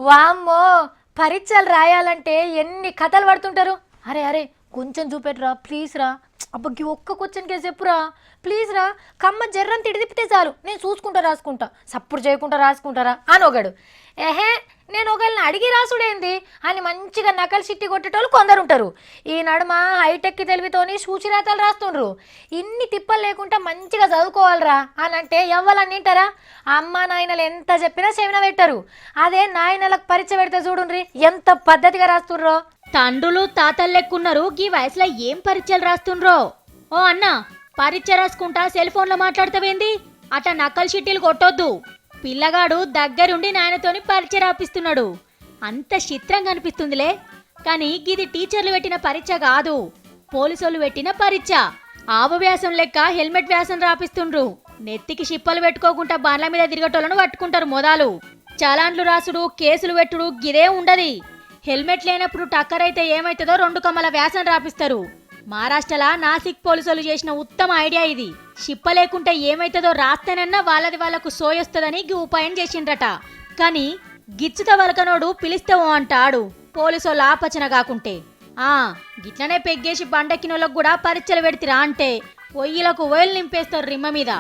వామ్మో, పరీక్షలు రాయాలంటే ఎన్ని కథలు పడుతుంటారు. అరే అరే కొంచెం చూపెట్టురా ప్లీజ్ రా. అబ్బకి ఒక్క క్వశ్చన్ కేసు చెప్పురా ప్లీజ్ రా. కమ్మ జర్రని తిడిదిప్పితే చాలు నేను చూసుకుంటా రాసుకుంటా, సప్పుడు చేయకుండా రాసుకుంటారా అని ఒకడు. ఏహే నేను ఒకళ్ళని అడిగి రాసుడేంది అని మంచిగా నకలు చిట్టి కొట్టేటోళ్ళు కొందరు ఉంటారు. ఈ నడుమ హైటెక్ తెలివితోని సూచిరాతలు రాస్తుండ్రు. ఇన్ని తిప్పలు లేకుండా మంచిగా చదువుకోవాలరా అని అంటే ఎవ్వలన్నీ వింటారా? అమ్మ నాయనలు ఎంత చెప్పినా చెవిన పెట్టరు. అదే నాయనలకు పరీక్ష పెడితే చూడుండ్రి ఎంత పద్ధతిగా రాస్తుండ్రో. తండ్రులు తాతలు లెక్కున్నారు. గీ వయసులో ఏం పరీక్షలు రాస్తుండ్రో. ఓ అన్న, పరీక్ష రాసుకుంటా సెల్ ఫోన్లో మాట్లాడతావేంది? అట్లా నకల్ షిట్టీలు కొట్టొద్దు. పిల్లగాడు దగ్గరుండి నాయనతోని పరీక్ష రాపిస్తున్నాడు. అంత చిత్రంగా అనిపిస్తుందిలే, కానీ గిది టీచర్లు పెట్టిన పరీక్ష కాదు, పోలీసోళ్ళు పెట్టిన పరీక్ష. ఆవ వ్యాసం లెక్క హెల్మెట్ వ్యాసం రాపిస్తుండ్రు. నెత్తికి షిప్పలు పెట్టుకోకుండా బండ్ల మీద తిరగటోళ్ళను పట్టుకుంటారు మొదలు. చలాన్లు రాసుడు, కేసులు పెట్టుడు గిదే ఉండది. హెల్మెట్ లేనప్పుడు టక్కర్ అయితే ఏమైతుందో 2 కమ్మల వ్యాసం రాపిస్తారు. మహారాష్ట్రలా నాసిక్ పోలీసులు చేసిన ఉత్తమ ఐడియా ఇది. షిప్ప లేకుంటే ఏమైతుందో రాస్తేనన్నా వాళ్ళకు సోయొస్తుందని ఉపాయం చేసిండ్రట. కానీ గిచ్చుత వలకనోడు పిలిస్తేవో అంటాడు పోలీసోళ్ళు ఆపచన కాకుంటే. గిట్లనే పెగ్గేసి బండెక్కినోళ్ళకు కూడా పరీక్షలు పెడితిరా అంటే పొయ్యిలకు ఓయిలు నింపేస్తారు రిమ్మ మీద.